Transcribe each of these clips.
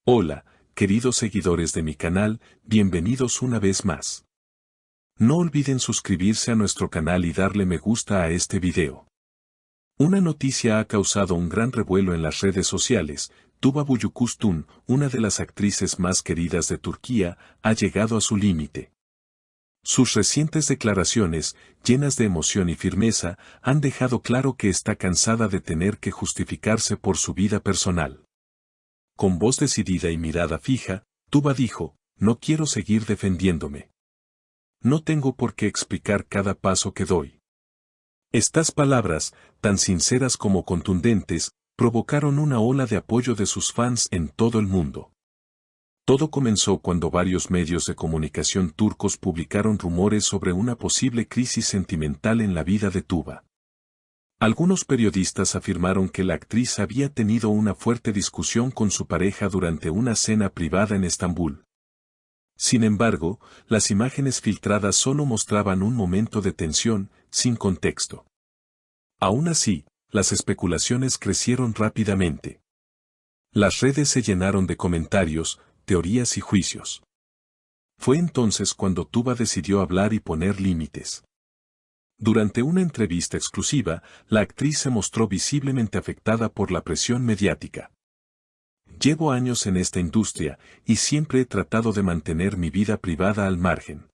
Hola, queridos seguidores de mi canal, bienvenidos una vez más. No olviden suscribirse a nuestro canal y darle me gusta a este video. Una noticia ha causado un gran revuelo en las redes sociales. Tuba Büyüküstün, una de las actrices más queridas de Turquía, ha llegado a su límite. Sus recientes declaraciones, llenas de emoción y firmeza, han dejado claro que está cansada de tener que justificarse por su vida personal. Con voz decidida y mirada fija, Tuba dijo, no quiero seguir defendiéndome. No tengo por qué explicar cada paso que doy. Estas palabras, tan sinceras como contundentes, provocaron una ola de apoyo de sus fans en todo el mundo. Todo comenzó cuando varios medios de comunicación turcos publicaron rumores sobre una posible crisis sentimental en la vida de Tuba. Algunos periodistas afirmaron que la actriz había tenido una fuerte discusión con su pareja durante una cena privada en Estambul. Sin embargo, las imágenes filtradas solo mostraban un momento de tensión, sin contexto. Aún así, las especulaciones crecieron rápidamente. Las redes se llenaron de comentarios, teorías y juicios. Fue entonces cuando Tuba decidió hablar y poner límites. Durante una entrevista exclusiva, la actriz se mostró visiblemente afectada por la presión mediática. Llevo años en esta industria, y siempre he tratado de mantener mi vida privada al margen.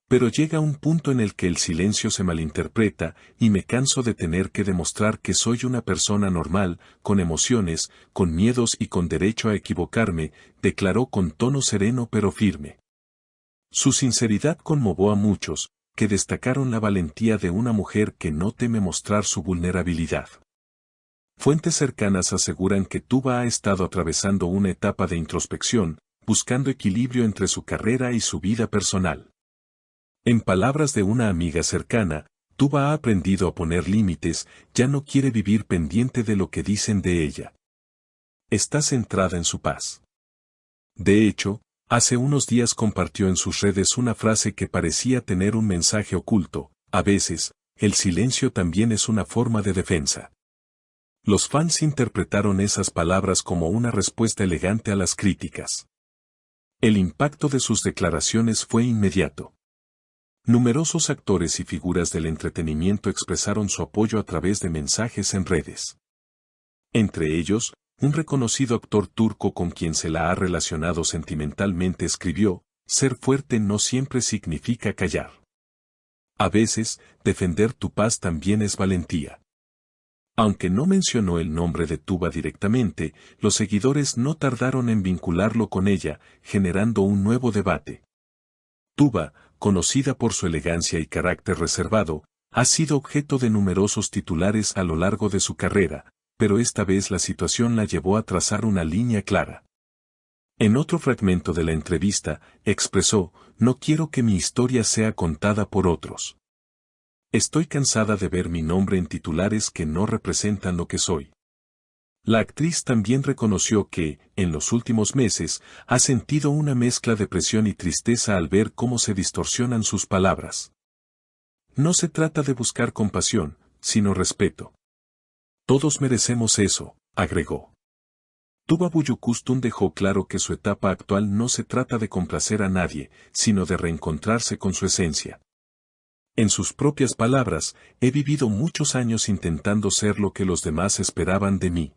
Pero llega un punto en el que el silencio se malinterpreta, y me canso de tener que demostrar que soy una persona normal, con emociones, con miedos y con derecho a equivocarme, declaró con tono sereno pero firme. Su sinceridad conmovió a muchos, que destacaron la valentía de una mujer que no teme mostrar su vulnerabilidad. Fuentes cercanas aseguran que Tuba ha estado atravesando una etapa de introspección, buscando equilibrio entre su carrera y su vida personal. En palabras de una amiga cercana, Tuba ha aprendido a poner límites, ya no quiere vivir pendiente de lo que dicen de ella. Está centrada en su paz. De hecho, hace unos días compartió en sus redes una frase que parecía tener un mensaje oculto: a veces, el silencio también es una forma de defensa. Los fans interpretaron esas palabras como una respuesta elegante a las críticas. El impacto de sus declaraciones fue inmediato. Numerosos actores y figuras del entretenimiento expresaron su apoyo a través de mensajes en redes. Entre ellos, un reconocido actor turco con quien se la ha relacionado sentimentalmente escribió, ser fuerte no siempre significa callar. A veces, defender tu paz también es valentía. Aunque no mencionó el nombre de Tuba directamente, los seguidores no tardaron en vincularlo con ella, generando un nuevo debate. Tuba, conocida por su elegancia y carácter reservado, ha sido objeto de numerosos titulares a lo largo de su carrera, pero esta vez la situación la llevó a trazar una línea clara. En otro fragmento de la entrevista, expresó, no quiero que mi historia sea contada por otros. Estoy cansada de ver mi nombre en titulares que no representan lo que soy. La actriz también reconoció que, en los últimos meses, ha sentido una mezcla de presión y tristeza al ver cómo se distorsionan sus palabras. No se trata de buscar compasión, sino respeto. Todos merecemos eso, agregó. Tuba Büyüküstün dejó claro que su etapa actual no se trata de complacer a nadie, sino de reencontrarse con su esencia. En sus propias palabras, he vivido muchos años intentando ser lo que los demás esperaban de mí.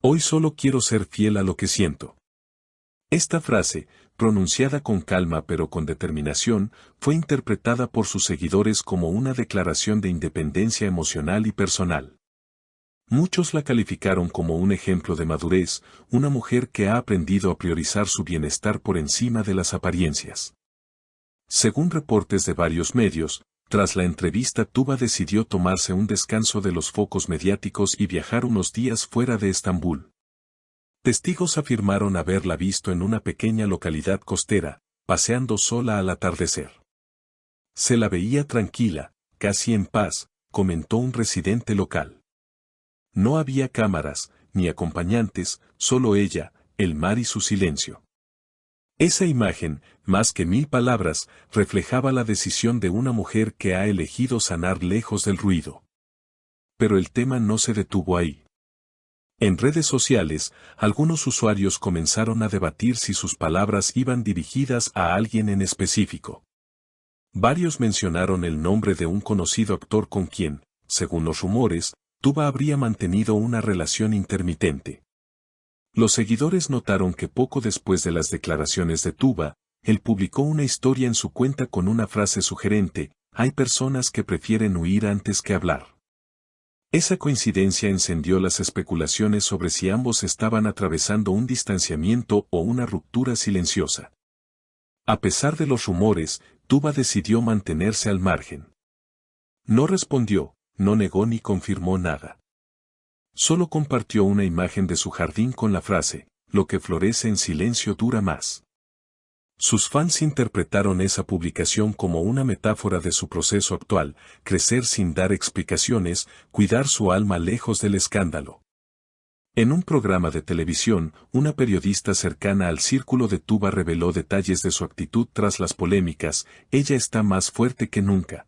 Hoy solo quiero ser fiel a lo que siento. Esta frase, pronunciada con calma pero con determinación, fue interpretada por sus seguidores como una declaración de independencia emocional y personal. Muchos la calificaron como un ejemplo de madurez, una mujer que ha aprendido a priorizar su bienestar por encima de las apariencias. Según reportes de varios medios, tras la entrevista Tuba decidió tomarse un descanso de los focos mediáticos y viajar unos días fuera de Estambul. Testigos afirmaron haberla visto en una pequeña localidad costera, paseando sola al atardecer. Se la veía tranquila, casi en paz, comentó un residente local. No había cámaras, ni acompañantes, solo ella, el mar y su silencio. Esa imagen, más que 1000 palabras, reflejaba la decisión de una mujer que ha elegido sanar lejos del ruido. Pero el tema no se detuvo ahí. En redes sociales, algunos usuarios comenzaron a debatir si sus palabras iban dirigidas a alguien en específico. Varios mencionaron el nombre de un conocido actor con quien, según los rumores, Tuba habría mantenido una relación intermitente. Los seguidores notaron que poco después de las declaraciones de Tuba, él publicó una historia en su cuenta con una frase sugerente: hay personas que prefieren huir antes que hablar. Esa coincidencia encendió las especulaciones sobre si ambos estaban atravesando un distanciamiento o una ruptura silenciosa. A pesar de los rumores, Tuba decidió mantenerse al margen. No respondió, no negó ni confirmó nada. Solo compartió una imagen de su jardín con la frase: lo que florece en silencio dura más. Sus fans interpretaron esa publicación como una metáfora de su proceso actual: crecer sin dar explicaciones, cuidar su alma lejos del escándalo. En un programa de televisión, una periodista cercana al círculo de Tuba reveló detalles de su actitud tras las polémicas: ella está más fuerte que nunca.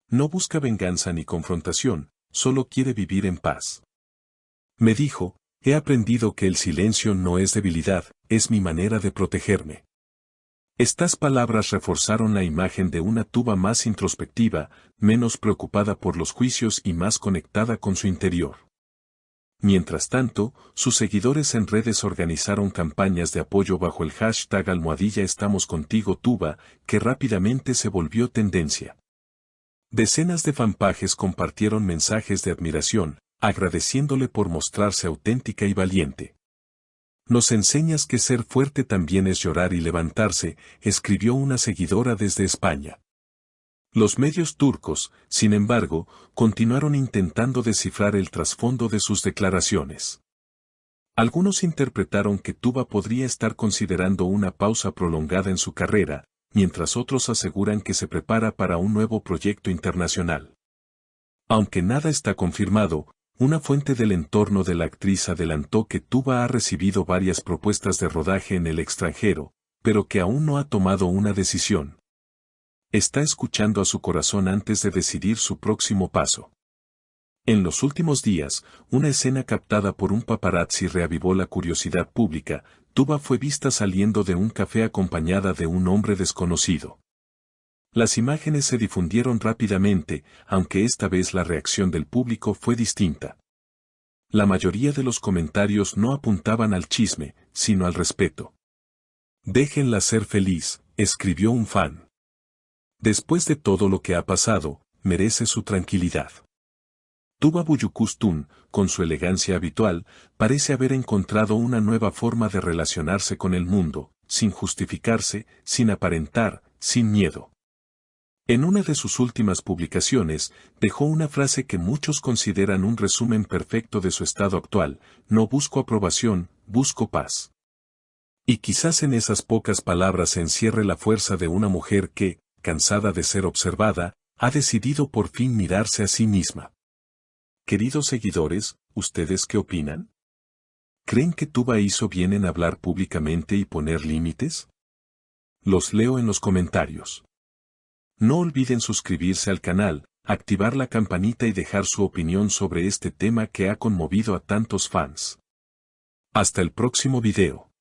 No busca venganza ni confrontación, solo quiere vivir en paz. Me dijo: he aprendido que el silencio no es debilidad, es mi manera de protegerme. Estas palabras reforzaron la imagen de una Tuba más introspectiva, menos preocupada por los juicios y más conectada con su interior. Mientras tanto, sus seguidores en redes organizaron campañas de apoyo bajo el hashtag #Estamos contigo Tuba, que rápidamente se volvió tendencia. Decenas de fanpages compartieron mensajes de admiración, agradeciéndole por mostrarse auténtica y valiente. Nos enseñas que ser fuerte también es llorar y levantarse, escribió una seguidora desde España. Los medios turcos, sin embargo, continuaron intentando descifrar el trasfondo de sus declaraciones. Algunos interpretaron que Tuba podría estar considerando una pausa prolongada en su carrera, mientras otros aseguran que se prepara para un nuevo proyecto internacional. Aunque nada está confirmado, una fuente del entorno de la actriz adelantó que Tuba ha recibido varias propuestas de rodaje en el extranjero, pero que aún no ha tomado una decisión. Está escuchando a su corazón antes de decidir su próximo paso. En los últimos días, una escena captada por un paparazzi reavivó la curiosidad pública. Tuba fue vista saliendo de un café acompañada de un hombre desconocido. Las imágenes se difundieron rápidamente, aunque esta vez la reacción del público fue distinta. La mayoría de los comentarios no apuntaban al chisme, sino al respeto. Déjenla ser feliz, escribió un fan. Después de todo lo que ha pasado, merece su tranquilidad. Tuba Büyüküstün, con su elegancia habitual, parece haber encontrado una nueva forma de relacionarse con el mundo, sin justificarse, sin aparentar, sin miedo. En una de sus últimas publicaciones, dejó una frase que muchos consideran un resumen perfecto de su estado actual: no busco aprobación, busco paz. Y quizás en esas pocas palabras se encierre la fuerza de una mujer que, cansada de ser observada, ha decidido por fin mirarse a sí misma. Queridos seguidores, ¿ustedes qué opinan? ¿Creen que Tuba hizo bien en hablar públicamente y poner límites? Los leo en los comentarios. No olviden suscribirse al canal, activar la campanita y dejar su opinión sobre este tema que ha conmovido a tantos fans. Hasta el próximo video.